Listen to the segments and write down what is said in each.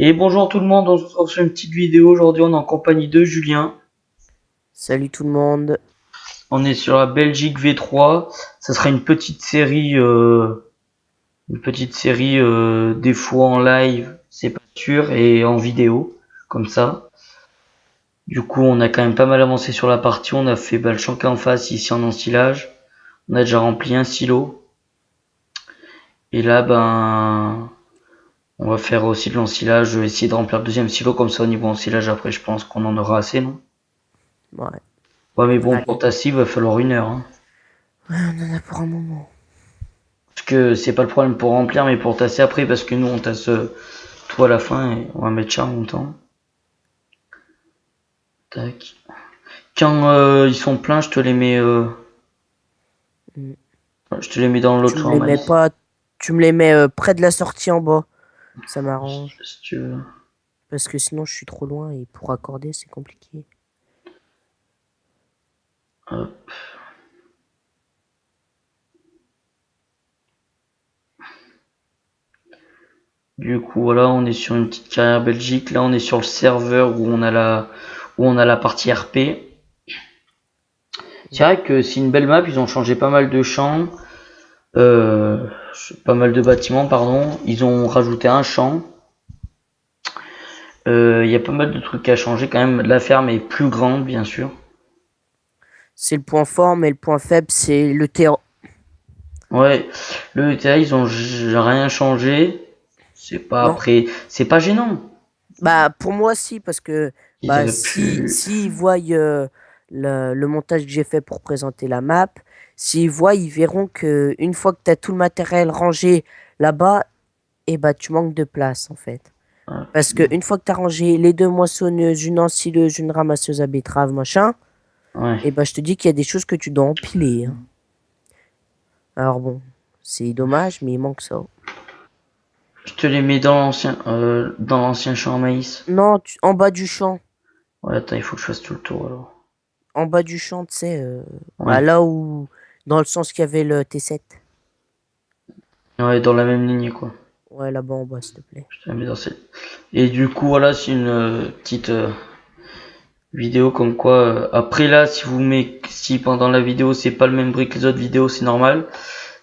Et bonjour tout le monde, on se retrouve sur une petite vidéo. Aujourd'hui, on est en compagnie de Julien. Salut tout le monde. On est sur la Belgique V3. Ça sera une petite série des fois en live, c'est pas sûr, et en vidéo, comme ça. Du coup, on a quand même pas mal avancé sur la partie. On a fait le champ en face ici en ensilage. On a déjà rempli un silo. Et là, on va faire aussi de l'ensilage. Je vais essayer de remplir le deuxième silo, comme ça au niveau ensilage. Après, je pense qu'on en aura assez, non? Ouais. Ouais, mais bon, pour Allez. tasser, il va falloir 1 heure, hein. Ouais, on en a pour un moment. Parce que c'est pas le problème pour remplir, mais pour tasser après, parce que nous on tasse tout à la fin et on va mettre ça en temps. Tac. Quand ils sont pleins, Mm. je te les mets dans l'autre Tu me champ à les mets maïs. pas. Tu me les mets près de la sortie en bas. Ça m'arrange. Si tu veux. Parce que sinon je suis trop loin et pour accorder c'est compliqué. Hop. Du coup, voilà, on est sur une petite carrière Belgique. Là, on est sur le serveur où on a la partie RP. C'est Mm. vrai que c'est une belle map. Ils ont changé pas mal de champs, pas mal de bâtiments, pardon. Ils ont rajouté un champ. Il y a pas mal de trucs à changer quand même. La ferme est plus grande, bien sûr. C'est le point fort, mais le point faible c'est le terrain. Ouais, le ETA, ils ont rien changé. C'est pas Non. après, c'est pas gênant. Bah pour moi si, parce que Ils avaient si pu. s'ils voient le montage que j'ai fait pour présenter la map, s'ils voient, ils verront que une fois que tu as tout le matériel rangé là-bas, et bah tu manques de place en fait. Ah, Parce que une fois que tu as rangé les deux moissonneuses, une ensileuse, une ramasseuse à betterave, machin, ouais. et bah je te dis qu'il y a des choses que tu dois empiler, hein. Alors bon, c'est dommage, mais il manque ça. Je te les mets dans l'ancien champ à maïs. Non, en bas du champ. Ouais, attends, il faut que je fasse tout le tour alors. En bas du champ, tu sais, Ouais. là où, dans le sens qu'il y avait le T7. Ouais, dans la même ligne quoi. Ouais, là-bas en bas, s'il te plaît. Je te la mets dans cette. Et du coup, voilà, c'est une petite vidéo comme quoi. Après là, si pendant la vidéo c'est pas le même bruit que les autres vidéos, c'est normal.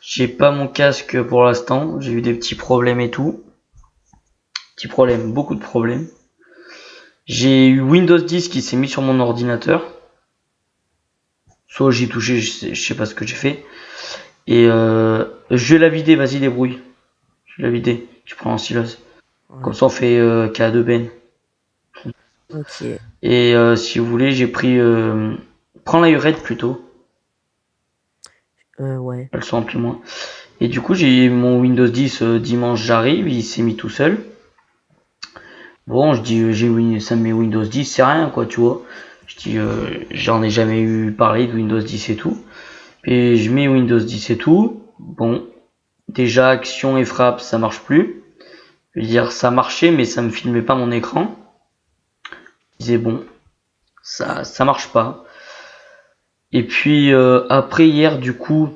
J'ai pas mon casque pour l'instant. J'ai eu des petits problèmes et tout. Petits problèmes, beaucoup de problèmes. J'ai eu Windows 10 qui s'est mis sur mon ordinateur. Soit j'ai touché, je sais pas ce que j'ai fait. Et je vais la vider, vas-y débrouille. Je vais la vider. Je prends un sileuse. Comme Ouais, ça on fait K de Ben. ok. Et si vous voulez, j'ai pris. Prends la Urette plutôt. Ouais. Elles sont un peu moins. Et du coup, j'ai mon Windows 10 dimanche, j'arrive. Il s'est mis tout seul. Bon, je dis, ça me met Windows 10, c'est rien quoi, tu vois. Je dis, j'en ai jamais eu parlé de Windows 10 et tout. Et je mets Windows 10 et tout. Bon, déjà action et frappe, ça marche plus. Je veux dire, ça marchait, mais ça me filmait pas mon écran. Je disais bon, ça marche pas. Et puis après hier, du coup,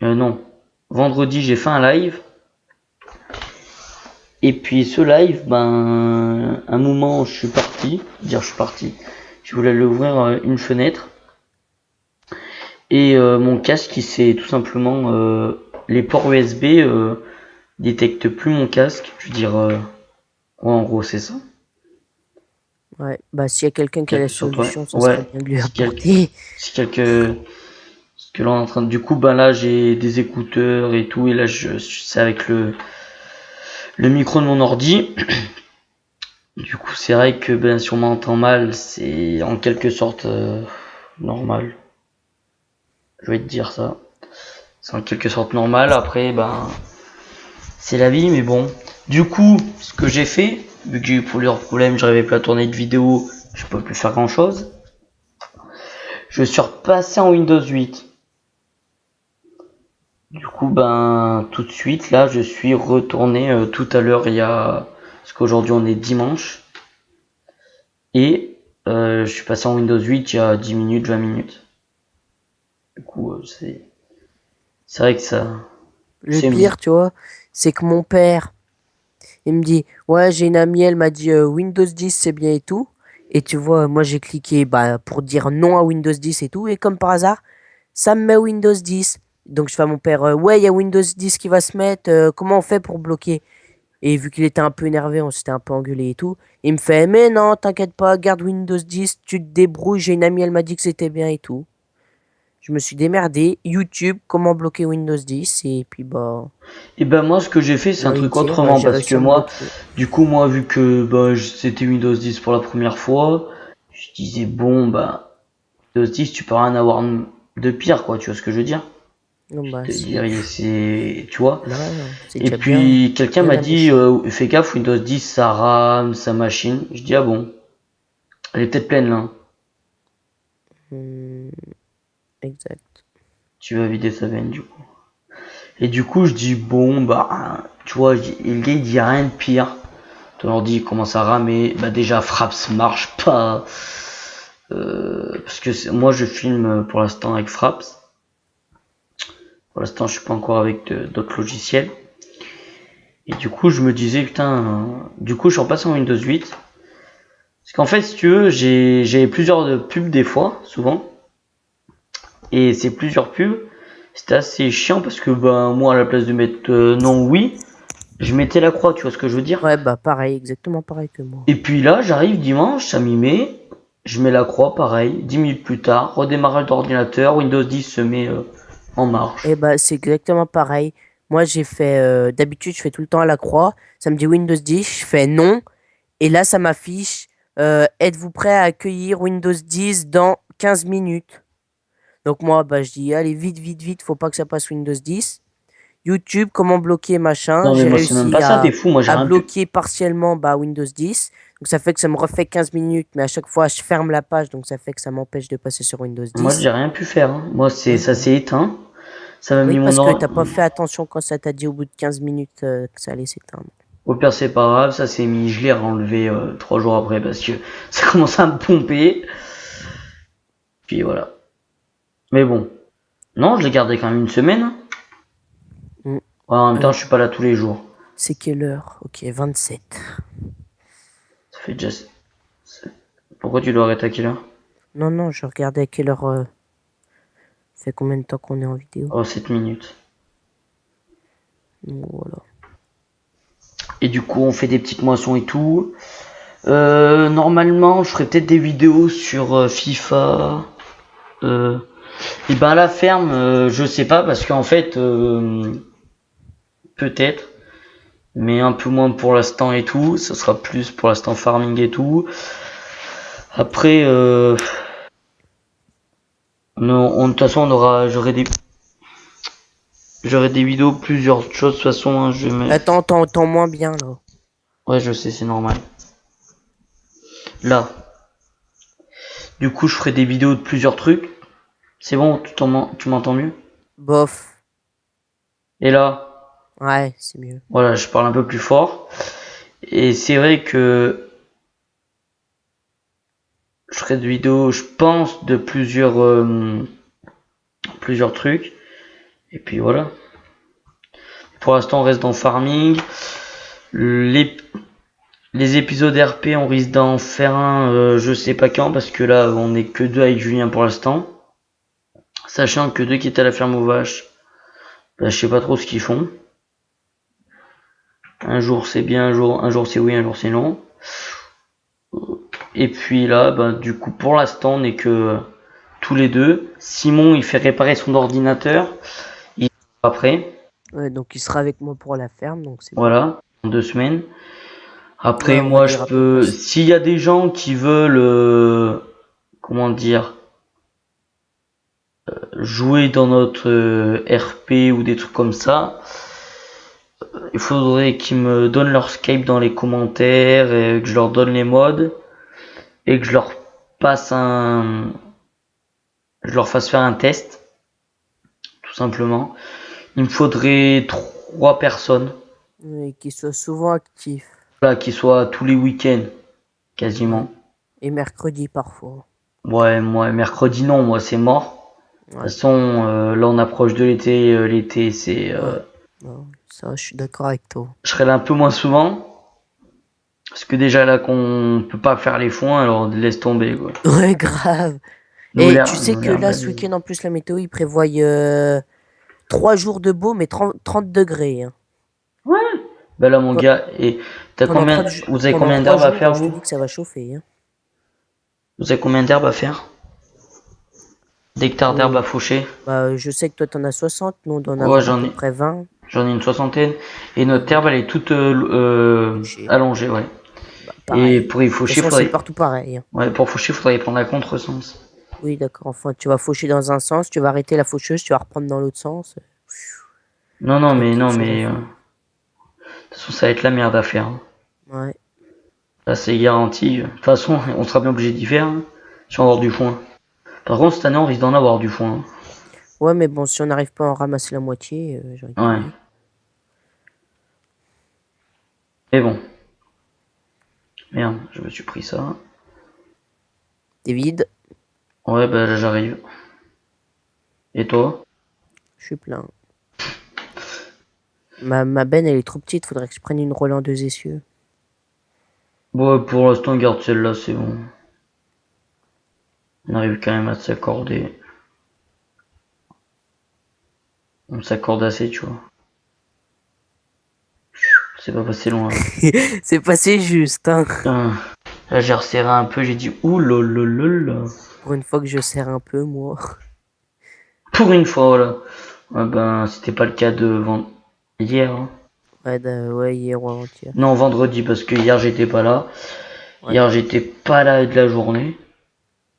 non, vendredi, j'ai fait un live. Et puis ce live, un moment, je suis parti. Je voulais l'ouvrir une fenêtre. Et mon casque, il s'est tout simplement, les ports USB détectent plus mon casque. Je veux dire, ouais, en gros, c'est ça. Ouais. Bah, s'il y a quelqu'un qui a la Quelque sorte, ouais. solution, ça Ouais. serait bien de lui Si quelque, apporter. si quelque, parce que là, on est en train de, du coup, là, j'ai des écouteurs et tout, et là, c'est avec le micro de mon ordi. Du coup, c'est vrai que, si on m'entend mal, c'est en quelque sorte normal. Je vais te dire ça. C'est en quelque sorte normal. Après, c'est la vie, mais bon. Du coup, ce que j'ai fait, vu que j'ai eu plusieurs problèmes, j'arrivais plus à tourner de vidéo, je peux plus faire grand chose. Je suis repassé en Windows 8. Du coup, tout de suite, là, je suis retourné tout à l'heure, parce qu'aujourd'hui on est dimanche. Et je suis passé en Windows 8 il y a 10 minutes, 20 minutes. Du coup, c'est vrai que ça, Le c'est mieux. pire, tu vois, c'est que mon père, Il me dit, ouais, j'ai une amie, elle m'a dit Windows 10 c'est bien et tout. Et tu vois, moi j'ai cliqué bah, pour dire non à Windows 10 et tout. Et comme par hasard, ça me met Windows 10. Donc je fais à mon père, ouais, il y a Windows 10 qui va se mettre. Comment on fait pour bloquer? Et vu qu'il était un peu énervé, on s'était un peu engueulé et tout. Il me fait, mais non, t'inquiète pas, garde Windows 10, tu te débrouilles. J'ai une amie, elle m'a dit que c'était bien et tout. Je me suis démerdé. YouTube, comment bloquer Windows 10. Et puis bah, Et ben moi ce que j'ai fait c'est j'ai un envie de truc dire, autrement j'ai parce que réussi à me moi bloquer. du coup moi vu que bah, c'était Windows 10 pour la première fois, je disais bon bah Windows 10 tu peux rien avoir de pire quoi, tu vois ce que je veux dire? Non, Je bah, te dirais c'est tu vois. là, c'est Et déjà bien, puis quelqu'un bien m'a dit amélioré. fais gaffe Windows 10 ça rame, sa machine. Je dis ah bon, elle est peut-être pleine là, hein. Hmm, exact. Tu vas vider sa veine du coup. Et du coup je dis bon bah tu vois, le gars il dit rien de pire. Ton ordi commence à ramer, bah déjà Fraps marche pas. Parce que moi je filme pour l'instant avec Fraps. Pour l'instant je suis pas encore avec d'autres logiciels. Et du coup je me disais putain, du coup je suis repassé en Windows 8. Parce qu'en fait si tu veux j'avais plusieurs pubs des fois, souvent. Et ces plusieurs pubs, c'était assez chiant parce que bah moi à la place de mettre non oui, je mettais la croix, tu vois ce que je veux dire. Ouais, bah, pareil, exactement pareil que moi. Et puis là, j'arrive dimanche, ça m'y met. Je mets la croix, pareil. 10 minutes plus tard, redémarrage d'ordinateur. Windows 10 se met en marche. Et bah, c'est exactement pareil. Moi, j'ai fait, d'habitude, je fais tout le temps à la croix. Ça me dit Windows 10, je fais non. Et là, ça m'affiche, êtes-vous prêt à accueillir Windows 10 dans 15 minutes? Donc moi, bah, je dis, allez, vite, vite, vite, faut pas que ça passe Windows 10. YouTube, comment bloquer machin. Non, mais J'ai moi, c'est même pas réussi ça, t'es fou. Moi, j'ai à rien pu. bloquer partiellement bah, Windows 10. Donc ça fait que ça me refait 15 minutes, mais à chaque fois, je ferme la page, donc ça fait que ça m'empêche de passer sur Windows Moi, 10. j'ai rien pu faire, hein. Moi, Ouais, ça bah. s'est éteint. Ça m'a mis Oui, mon parce que ordre. t'as pas fait attention quand ça t'a dit au bout de 15 minutes que ça allait s'éteindre. Au pire, c'est pas grave. Ça s'est mis. Je l'ai enlevé 3 jours après parce que ça commençait à me pomper. Puis voilà. Mais bon. Non, je l'ai gardé quand même une semaine, hein. Mm. Ouais, en même temps, Euh, je suis pas là tous les jours. c'est quelle heure? Ok, 27. Ça fait déjà. Pourquoi tu dois arrêter à quelle heure? Non, non, je regardais à quelle heure. Fait combien de temps qu'on est en vidéo? Oh, 7 minutes. Donc, voilà. Et du coup, on fait des petites moissons et tout. Normalement, je ferai peut-être des vidéos sur FIFA. Et ben à la ferme, je sais pas parce qu'en fait, peut-être, mais un peu moins pour l'instant et tout. Ça sera plus pour l'instant farming et tout. Après, de toute façon, j'aurai des vidéos plusieurs choses de toute façon. Hein, Attends, t'entends moins bien là. ouais, je sais, c'est normal. Là, du coup, je ferai des vidéos de plusieurs trucs. C'est bon, tu m'entends mieux? Bof. Et là, Ouais, c'est mieux. voilà, je parle un peu plus fort. Et c'est vrai que je ferai des vidéos, je pense, de plusieurs trucs. Et puis voilà. Pour l'instant, on reste dans farming. Les, les épisodes RP, on risque d'en faire un, je sais pas quand, parce que là, on est que deux avec Julien pour l'instant. Sachant que deux qui étaient à la ferme aux vaches, bah, je sais pas trop ce qu'ils font. Un jour c'est bien, un jour c'est oui, un jour c'est non. Et puis là, bah, du coup, pour l'instant, on n'est que tous les deux. Simon, il fait réparer son ordinateur. Il après, Ouais, donc il sera avec moi pour la ferme, donc c'est bien. voilà, en 2 semaines. Ouais, Après, on va moi, je dire à peu près peux, ça. s'il y a des gens qui veulent, comment dire, jouer dans notre RP ou des trucs comme ça, il faudrait qu'ils me donnent leur Skype dans les commentaires et que je leur donne les modes et que je leur passe je leur fasse faire un test, tout simplement. Il me faudrait 3 personnes, Et qu'il soit souvent actif. là, qui soient tous les week-ends, Ouais. quasiment. Et mercredi parfois. Ouais, moi, mercredi, non, moi, c'est mort. De toute Ouais. façon, là, on approche de l'été. L'été, c'est. Ouais. Ouais, ça, je suis d'accord avec toi. Je serai là un peu moins souvent. Parce que déjà là qu'on peut pas faire les foins, alors laisse tomber quoi. Ouais, grave. Nous Et tu sais nous que l'air là, ce balèze. week-end, en plus, la météo, il prévoit 3 jours de beau, mais 30 degrés, hein. Ouais. Bah là mon Pe- gars, et t'as Pendant combien, 3, vous avez pendant combien 3 d'herbes à jours, faire je te vous? dis que ça va chauffer, hein. Vous avez combien d'herbes à faire? D'hectares d'herbes Euh, à faucher? Bah, je sais que toi, t'en as 60, nous, on doit en Ouais, avoir à peu près 20. j'en ai une soixantaine. Et notre Ouais, herbe, elle est toute fauché. allongée, ouais. Bah, Et pareil. pour y De toute faucher, façon, c'est faudrait, partout pareil, hein. ouais, pour faucher, faudrait prendre la contresens. Oui, d'accord. Enfin, tu vas faucher dans un sens, tu vas arrêter la faucheuse, tu vas reprendre dans l'autre sens. Ça va être quelque Non, chose à mais, faire. de toute façon, ça va être la merde à faire, hein. Ouais. Là, c'est garanti. De toute façon, on sera bien obligé d'y faire, hein, si on va avoir du foin. Par contre, cette année, on risque d'en avoir du foin, Ouais, mais bon, si on n'arrive pas à en ramasser la moitié, j'ai envie de te hein. Ouais. dire. Mais bon. Merde, je me suis pris ça. T'es vide, Ouais, bah là, j'arrive. Et toi? je suis plein. Ma benne, elle est trop petite, faudrait que je prenne une Roland 2 essieux. Bon, pour l'instant, garde celle-là, c'est bon. On arrive quand même à s'accorder. On s'accorde assez, tu vois. C'est pas passé loin, là. C'est passé juste, hein. Putain. Là, j'ai resserré un peu, j'ai dit ouh là. Pour une fois que je serre un peu, moi. Pour une fois, voilà. Ouais, ben, c'était pas le cas de hier, hein. Ouais, ouais, hier ou avant-hier. Non, vendredi, parce que hier, j'étais pas là. Ouais. Hier, j'étais pas là de la journée.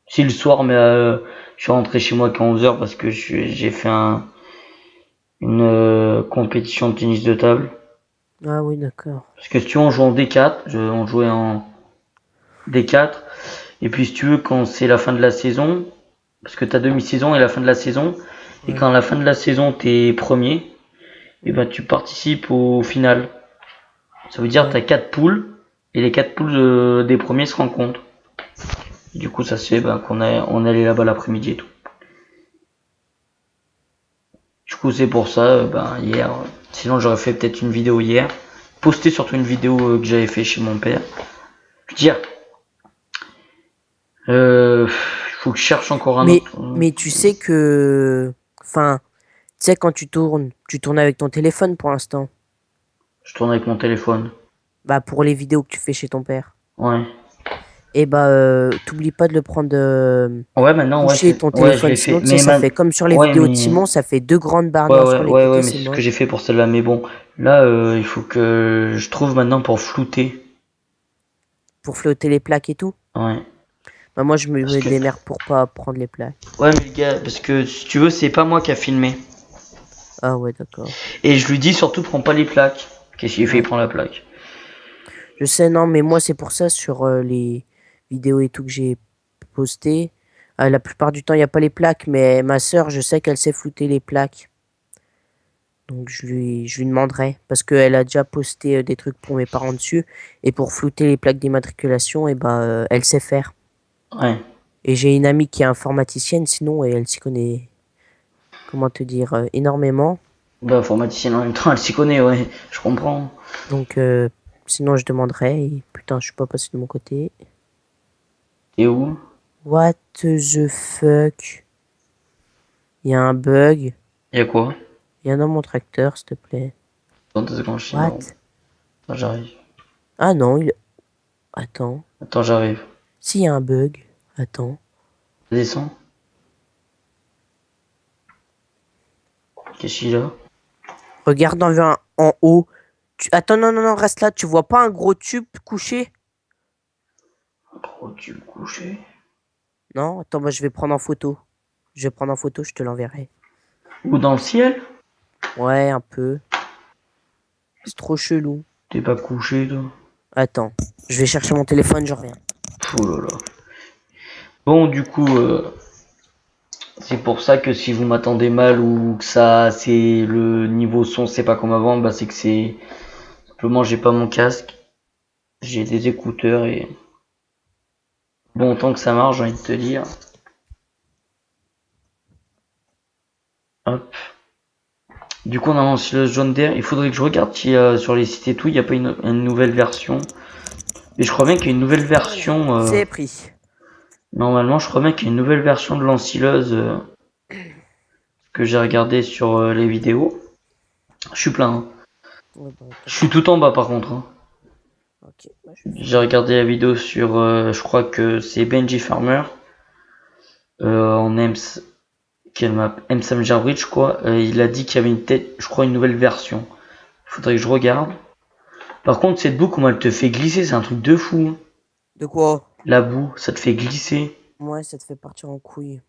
Si, le soir, mais je suis rentré chez moi qu'à 11h parce que j'ai fait une compétition de tennis de table. Ah oui, d'accord. Parce que si tu veux, on joue en D4. On jouait en D4. Et puis, si tu veux, quand c'est la fin de la saison, parce que t'as demi-saison et la fin de la saison, et Ouais. quand à la fin de la saison, t'es premier, et ben tu participes au final. Ça veut dire Ouais. t'as 4 poules, et les 4 poules des premiers se rencontrent. Du coup, ça se fait ben, on allait là-bas l'après-midi et tout. Du coup, c'est pour ça, ben, hier. Sinon, j'aurais fait peut-être une vidéo hier. Poster surtout une vidéo que j'avais fait chez mon père. Je veux dire, il faut que je cherche encore un Mais, autre. mais tu sais que... Enfin, tu sais, quand tu tournes avec ton téléphone pour l'instant. Je tourne avec mon téléphone. Bah, pour les vidéos que tu fais chez ton père. Ouais. Et bah, t'oublies pas de le prendre, Ouais, maintenant, coucher ton ouais, je téléphone. l'ai fait. Sinon, tu sais, ça fait comme sur les Ouais, vidéos de mais Simon, ça fait deux grandes barres noires sur les ouais, côtés, mais c'est c'est ce que j'ai moche. fait pour celle-là. Mais bon, là, il faut que je trouve maintenant pour flouter. Pour flotter les plaques et tout. Ouais. Bah, moi, je Parce me que, démerde pour pas prendre les plaques. ouais, mais le gars, parce que si tu veux, c'est pas moi qui a filmé. Ah ouais, d'accord. Et je lui dis surtout, prends pas les plaques. Qu'est-ce qu'il fait? Il Ouais. prend la plaque. Je sais, non, mais moi, c'est pour ça, sur les vidéos et tout que j'ai postées, la plupart du temps, il n'y a pas les plaques, mais ma sœur, je sais qu'elle sait flouter les plaques. Donc, je lui demanderai, parce qu'elle a déjà posté des trucs pour mes parents dessus, et pour flouter les plaques d'immatriculation, et bah, elle sait faire. Ouais. Et j'ai une amie qui est informaticienne, sinon, et elle s'y connaît, comment te dire, énormément. Bah, informaticienne en même temps, elle s'y connaît, ouais. Je comprends. Donc, sinon, je demanderai, et putain, je suis pas passé de mon côté. Et où? What the fuck? Il y a un bug. Y'a quoi? Viens dans mon tracteur, s'il te plaît. Dans 2 secondes, je suis non. What? Attends, j'arrive. Ah non, il... Attends. Attends, j'arrive. S'il y a un bug. Attends. Descends. Qu'est-ce qu'il a? Regarde en haut. Attends, non, non, non, reste là. Tu vois pas un gros tube couché? Gros, tu me coucher. Non? Attends, moi je vais prendre en photo. Je vais prendre en photo, je te l'enverrai. Ou dans le ciel? Ouais, un peu. C'est trop chelou. T'es pas couché, toi? Attends. Je vais chercher mon téléphone, j'en reviens. Oh là là. Bon, du coup, c'est pour ça que si vous m'attendez mal ou que ça, c'est le niveau son, c'est pas comme avant, bah c'est que c'est simplement j'ai pas mon casque, j'ai des écouteurs et bon tant que ça marche, j'ai envie de te dire. Hop. Du coup, on avance le jaune d'air. Il faudrait que je regarde si sur les sites et tout, il n'y a pas une nouvelle version. Et je crois bien qu'il y a une nouvelle version. C'est pris. Normalement, je crois bien qu'il y a une nouvelle version de l'ensileuse que j'ai regardé sur les vidéos. Je suis plein. Hein. Ouais, bah, Je suis tout en bas par contre. Hein. ok, bah, je vais J'ai regardé la vidéo sur, je crois que c'est Benji Farmer en Ems, quelle map, Emsam Jarbridge quoi. Il a dit qu'il y avait une tête, je crois une nouvelle version. Faudrait que je regarde. Par contre, cette boue, comment elle te fait glisser, c'est un truc de fou. Hein. De quoi? La boue, ça te fait glisser. Ouais, ça te fait partir en couille.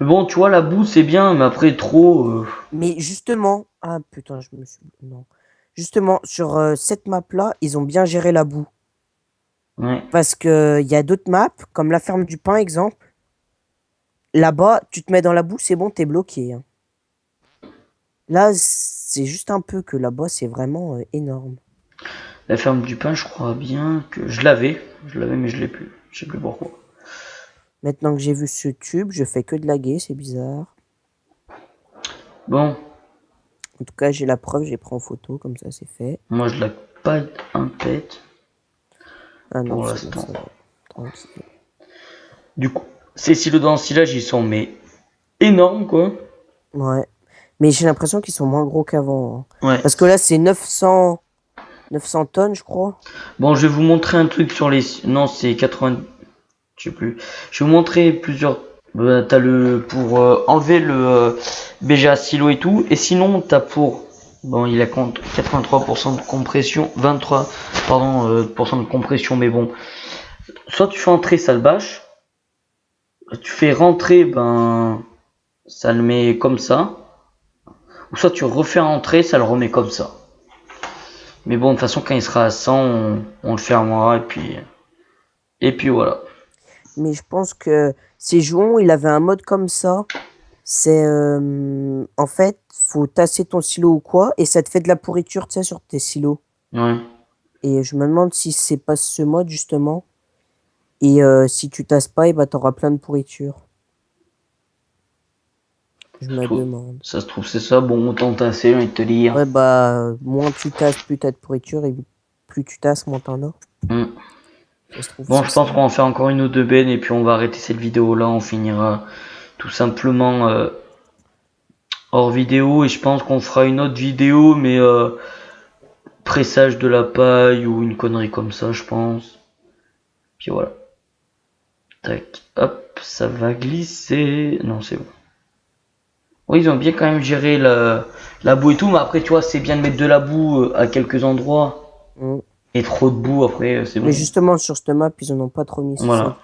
Mais bon, tu vois, la boue c'est bien, mais après trop. Mais justement, ah putain, je me suis. Non. Justement, sur cette map-là, ils ont bien géré la boue. Ouais. Parce que il y a d'autres maps, comme la ferme du pain, exemple. Là-bas, tu te mets dans la boue, c'est bon, t'es bloqué. Hein. Là, c'est juste un peu que là-bas, c'est vraiment énorme. La ferme du pain, je crois bien que je l'avais, mais je l'ai plus. Je sais plus pourquoi. Maintenant que j'ai vu ce tube, je fais que de laguer, c'est bizarre. Bon, En tout cas, j'ai la preuve, j'ai pris en photo, comme ça, c'est fait. moi je lag pas un pet Ah non, pour c'est bon, l'instant. ça va. Tranquille. Du coup, ces silos d'ensilage, ils sont mais énormes quoi. Ouais. Mais j'ai l'impression qu'ils sont moins gros qu'avant. Hein. Ouais. Parce que là, c'est 900 tonnes, je crois. Bon, je vais vous montrer un truc sur les. Non, c'est 80. Je sais plus. Je vais vous montrer plusieurs. T'as le pour enlever le BGA silo et tout. Et sinon, t'as pour. Bon, il a 83% de compression. 23 pardon, % de compression, mais bon. Soit tu fais entrer, ça le bâche. Tu fais rentrer, ben. Ça le met comme ça. Ou soit tu refais entrer, ça le remet comme ça. Mais bon, de toute façon, quand il sera à 100, on le fermera et puis voilà. Mais je pense que ces jouons, il avait un mode comme ça. C'est en fait, faut tasser ton silo ou quoi, et ça te fait de la pourriture, tu sais, sur tes silos. Ouais. Et je me demande si c'est pas ce mode justement. Et si tu tasses pas, et bah t'auras plein de pourriture. Je me demande. Ça se trouve, c'est ça. Bon, autant tasser, j'ai envie de te dire. Ouais bah moins tu tasses, plus t'as de pourriture, et plus tu tasses, moins t'en as. Mm. Ça se trouve Bon, c'est je pense ça. qu'on va en faire encore une ou deux bennes et puis on va arrêter cette vidéo là. On finira tout simplement hors vidéo et je pense qu'on fera une autre vidéo, mais pressage de la paille ou une connerie comme ça, je pense. Puis voilà. Tac, hop, ça va glisser. Non, c'est bon. Oui, ils ont bien quand même géré la boue et tout, mais après, tu vois, c'est bien de mettre de la boue à quelques endroits. Mm. Et trop de boue, après, c'est bon. Mais justement sur cette map, ils en ont pas trop mis, c'est Voilà. ça.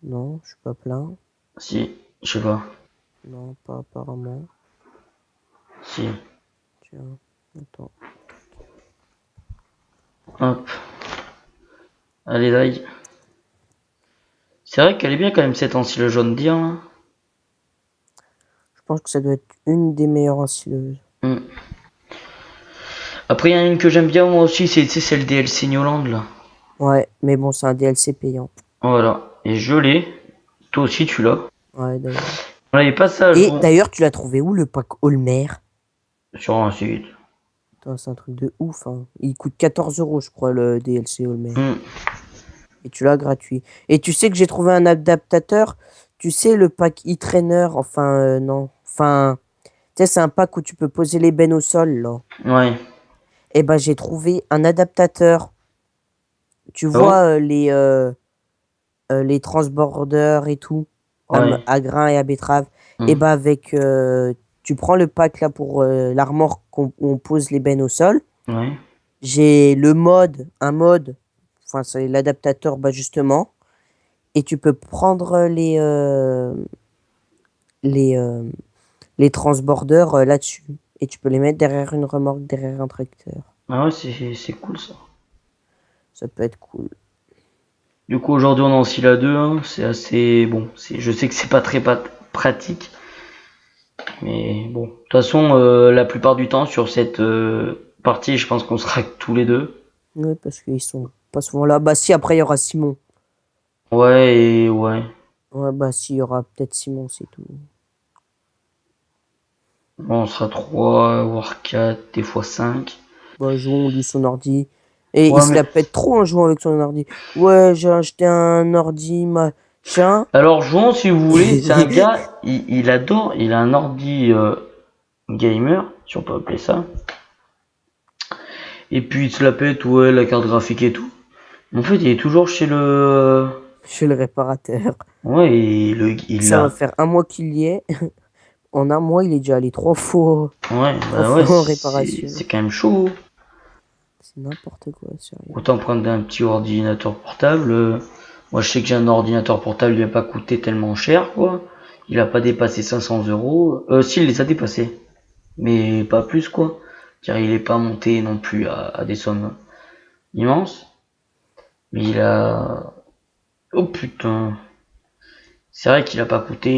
Non, je suis pas plein. Si, je sais pas. Non, pas apparemment. Si. Tiens, attends. Hop. Allez, d'ail. C'est vrai qu'elle est bien quand même cette ancien jaune dire. Hein. Je pense que ça doit être une des meilleures ensileuses. Mm. Après, il y en a une que j'aime bien moi aussi, c'est le DLC Newland là. Ouais, mais bon, c'est un DLC payant. Voilà. Et je l'ai. Toi aussi, tu l'as. Ouais, d'ailleurs. On l'avait pas ça, je Et crois. d'ailleurs, tu l'as trouvé où le pack Olmer? Sur un site. Putain, c'est un truc de ouf. Hein. Il coûte 14 euros, je crois, le DLC Olmer. Mm. Et tu l'as gratuit. Et tu sais que j'ai trouvé un adaptateur. Tu sais, le pack e-trainer. Enfin, non. Enfin, tu sais, c'est un pack où tu peux poser les bennes au sol, là. Ouais. Et ben, j'ai trouvé un adaptateur. Tu Ah bon? vois, les transborders et tout, Ouais. à grains et à betterave. Et Mm. ben, avec. Tu prends le pack, là, pour l'armoire où on pose les bennes au sol. Ouais. J'ai le mode, un mode. Enfin, c'est l'adaptateur, bah, justement. Et tu peux prendre les, euh, les transbordeurs là-dessus. Et tu peux les mettre derrière une remorque, derrière un tracteur. Ah ouais, c'est cool ça. Ça peut être cool. Du coup, aujourd'hui, on en oscille à deux. Hein. C'est assez bon. Je sais que c'est pas très pratique. Mais bon. De toute façon, la plupart du temps, sur cette partie, je pense qu'on sera que tous les deux. Oui, parce qu'ils sont pas souvent là. Bah, si, après, il y aura Simon. Ouais, et ouais. Ouais, bah, si, il y aura peut-être Simon, c'est tout. Bon, on sera 3, voire 4, des fois 5. Bah, jouons, on dit son ordi. Et il Ouais, se mais la pète trop en jouant avec son ordi. Ouais, j'ai acheté un ordi, machin. alors jouons si vous voulez. C'est un gars, il adore, il a un ordi gamer, si on peut appeler ça. Et puis il se la pète, ouais, la carte graphique et tout. En fait, il est toujours chez le. Chez le réparateur. Ouais, il Ça va l'a. faire un mois qu'il y est. En un mois, il est déjà allé Ouais, trois bah ouais, fois en c'est réparation. c'est quand même chaud. C'est n'importe quoi, sérieux. Autant prendre un petit ordinateur portable. Moi, je sais que j'ai un ordinateur portable, il va pas coûter tellement cher, quoi. Il a pas dépassé 500 euros. Si, il les a dépassés. Mais pas plus, quoi. Car il est pas monté non plus à des sommes immenses. Mais il a. Oh putain. C'est vrai qu'il a pas coûté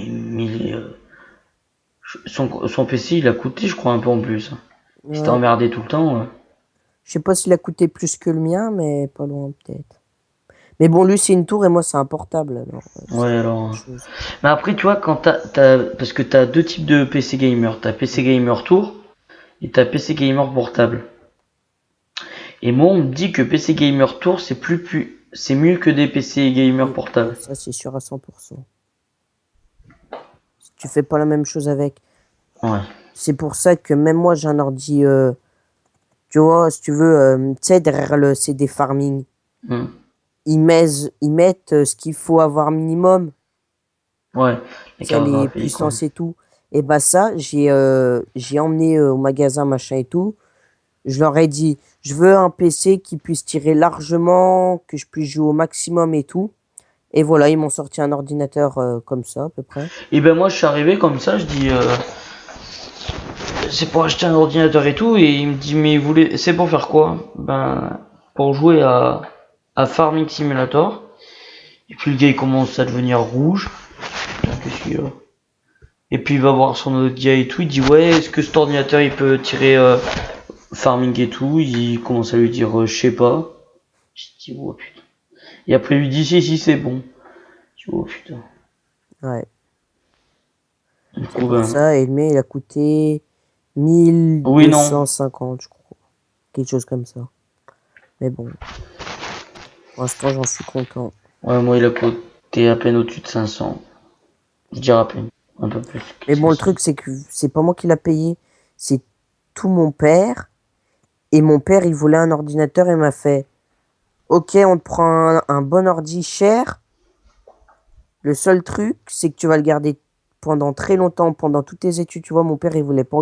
1000. Son PC, il a coûté, je crois, un peu en plus. Il s'était Ouais. emmerdé tout le temps. Je sais pas s'il a coûté plus que le mien, mais pas loin peut-être. Mais bon, lui, c'est une tour et moi, c'est un portable. Alors, Ouais, c'est autre alors. chose. Mais après, tu vois, quand parce que t'as deux types de PC gamer. T'as PC gamer tour et t'as PC gamer portable. Et moi, on me dit que PC gamer tour, c'est mieux que des PC gamer Ouais, portables. ça, c'est sûr à 100%. Tu fais pas la même chose avec. Ouais. C'est pour ça que même moi, j'ai un ordi. Tu vois, si tu veux, tu sais, derrière le CD farming, Hmm. ils mettent ce qu'il faut avoir minimum. Ouais. Les Tu sais, cartes les graphiques, quoi. puissances et tout. Et bah, ça, j'ai emmené au magasin, machin et tout. Je leur ai dit, je veux un PC qui puisse tirer largement, que je puisse jouer au maximum et tout. Et voilà, ils m'ont sorti un ordinateur comme ça, à peu près. Et ben moi, je suis arrivé comme ça, je dis, c'est pour acheter un ordinateur et tout, et il me dit, mais c'est pour faire quoi? Ben, pour jouer à Farming Simulator. Et puis le gars, il commence à devenir rouge. Putain, qu'est-ce qu'il y a? Et puis il va voir son autre gars et tout, il dit, ouais, est-ce que cet ordinateur, il peut tirer Farming et tout? Il commence à lui dire, je sais pas. Je dis, oh putain. Et après, il lui dit, si, c'est bon. Je dis, oh putain. Ouais, Du c'est coup, pour ben, ça. Et le mien, il a coûté oui, non. 1250, je crois. Quelque chose comme ça. Mais bon, pour l'instant, j'en suis content. Ouais, moi, il a coûté à peine au-dessus de 500. Je dirais à peine. Un peu plus que Mais bon, le 500. truc, c'est que c'est pas moi qui l'a payé. C'est tout mon père. Et mon père, il voulait un ordinateur et m'a fait, ok, on te prend un bon ordi cher. Le seul truc, c'est que tu vas le garder pendant très longtemps, pendant toutes tes études. Tu vois, mon père, il voulait pas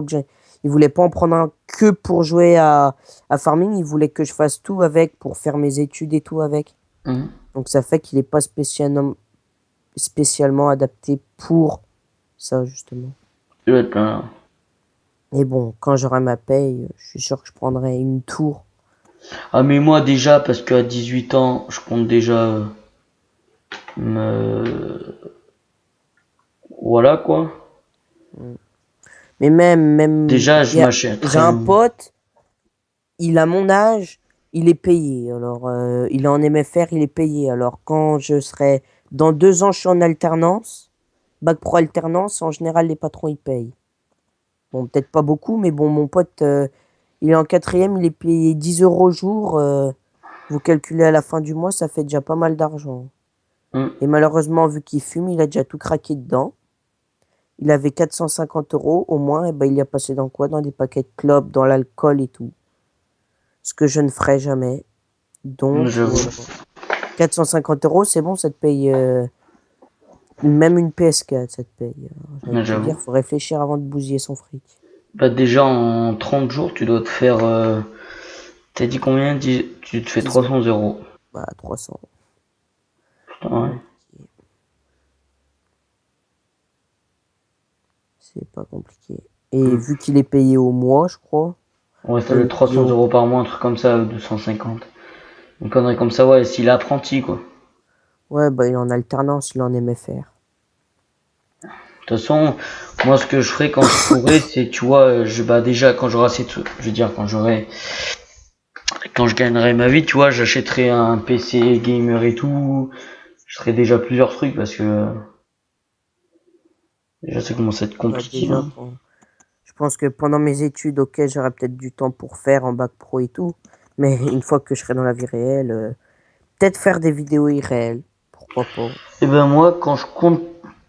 il voulait pas en prendre un que pour jouer à Farming. Il voulait que je fasse tout avec pour faire mes études et tout avec. Hum. Donc ça fait qu'il est pas spécialement adapté pour ça, justement. Il doit être plein là. Et bon, quand j'aurai ma paye, je suis sûr que je prendrai une tour. Ah, mais moi, déjà, parce qu'à 18 ans, je compte déjà me. Voilà, quoi. Mais même, Déjà, je j'ai m'achèterais un un. pote, il a mon âge, il est payé. Alors, il est en MFR, il est payé. Alors, quand je serai, dans 2 ans, je suis en alternance, bac pro alternance, en général, les patrons, ils payent. Bon, peut-être pas beaucoup, mais bon, mon pote, il est en quatrième, il est payé 10 euros au jour. Vous calculez à la fin du mois, ça fait déjà pas mal d'argent. Hum. Et malheureusement, vu qu'il fume, il a déjà tout craqué dedans. Il avait 450 euros au moins, et ben il y a passé dans quoi? Dans des paquets de clopes, dans l'alcool et tout. Ce que je ne ferai jamais. Donc, J'avoue. 450 euros, c'est bon, ça te paye même une PS4, ça te paye. Alors, j'ai envie de te J'avoue. dire, faut réfléchir avant de bousiller son fric. Bah, déjà, en 30 jours, tu dois te faire. T'as dit combien? Tu te fais 10 300 euros. euros. Bah, 300. Putain, ouais. C'est pas compliqué. Et vu qu'il est payé au mois, je crois, Ouais, ça il doit est être payé 300 au... euros par mois, un truc comme ça, 250. Une connerie comme ça, ouais, s'il est apprenti, quoi. Ouais, bah, il est en alternance, il est en MFR. De toute façon, moi, ce que je ferais quand je pourrais, c'est, tu vois, bah, déjà, quand j'aurai assez de je veux dire, quand je gagnerai ma vie, tu vois, j'achèterai un PC gamer et tout. Je ferai déjà plusieurs trucs parce que, déjà, ça commence à être Bah, compliqué, déjà, hein. pense que pendant mes études, ok, j'aurai peut-être du temps pour faire en bac pro et tout. Mais une fois que je serai dans la vie réelle, peut-être faire des vidéos irréelles. Pourquoi pas. Et ben moi, quand je compte,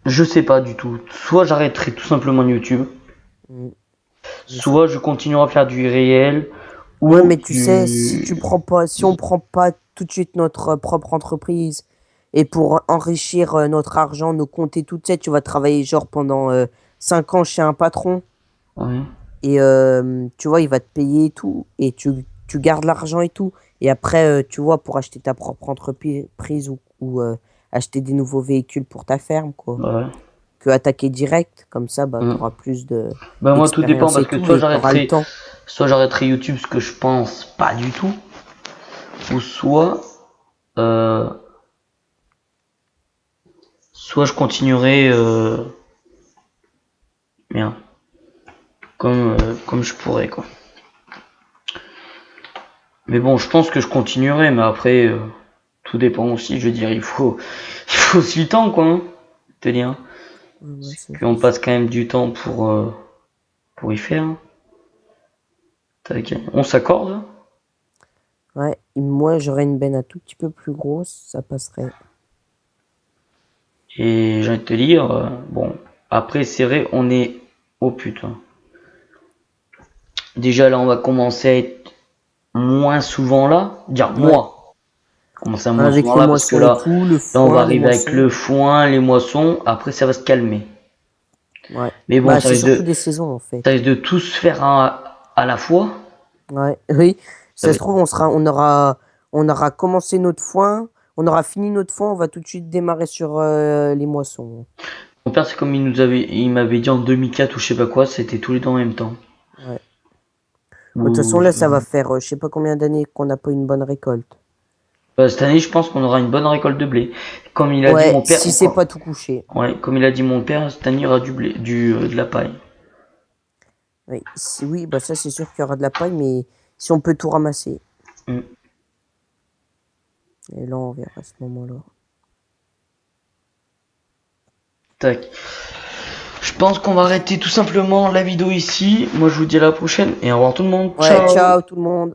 je sais pas du tout. Soit j'arrêterai tout simplement YouTube, Mm. soit je continuerai à faire du irréel, Ouais, ou mais tu sais, si on prend pas tout de suite notre propre entreprise et pour enrichir notre argent, nos comptes et tout, tu sais, tu vas travailler genre pendant 5 ans chez un patron Ouais. et tu vois, il va te payer et tout et tu gardes l'argent et tout. Et après, tu vois, pour acheter ta propre entreprise ou acheter des nouveaux véhicules pour ta ferme, quoi. Bah ouais. Que attaquer direct, comme ça, bah, tu Mm. auras plus Ben moi tout dépend d'expérience parce et que tout et tu auras le temps. soit j'arrêterai YouTube, ce que je pense pas du tout, ou euh, soit je continuerai, bien, comme je pourrais quoi. Mais bon, je pense que je continuerai, mais après, tout dépend aussi. Je veux dire, il faut aussi le temps quoi. Hein, te dire. Ouais, c'est Puis on vrai. passe quand même du temps pour y faire. Hein. Tac. On s'accorde. Ouais, et moi j'aurais une benne un tout petit peu plus grosse, ça passerait. Et j'ai envie de te dire, bon, après c'est vrai, on est, oh putain. Déjà là, on va commencer à être moins souvent là. Dire Ouais, moi, commencer à moins avec souvent les là parce que moissons et là, tout, le là on va foin, les arriver avec moissons. le foin, les moissons. Après ça va se calmer. Ouais, Mais bon, bah c'est surtout des saisons en ça fait. risque de tous faire à la fois. Ouais, oui, Ça ça va se être- trouve, on aura commencé notre foin, on aura fini notre foin, on va tout de suite démarrer sur les moissons. Mon père, c'est comme il m'avait dit en 2004 ou je sais pas quoi, c'était tous les deux en même temps. Ouais. De toute Ou, façon, là, ça va faire je sais pas combien d'années qu'on n'a pas eu une bonne récolte. cette année, je pense qu'on aura une bonne récolte de blé. Comme il a dit Ouais, mon père, si c'est pas tout couché. ouais, comme il a dit mon père, cette année il y aura du blé, de la paille. Oui, oui, bah ça c'est sûr qu'il y aura de la paille, mais si on peut tout ramasser. Mm. Et là, on verra à ce moment-là. Tac. Je pense qu'on va arrêter tout simplement la vidéo ici. Moi, je vous dis à la prochaine et au revoir tout le monde. Ouais, Ciao. ciao tout le monde.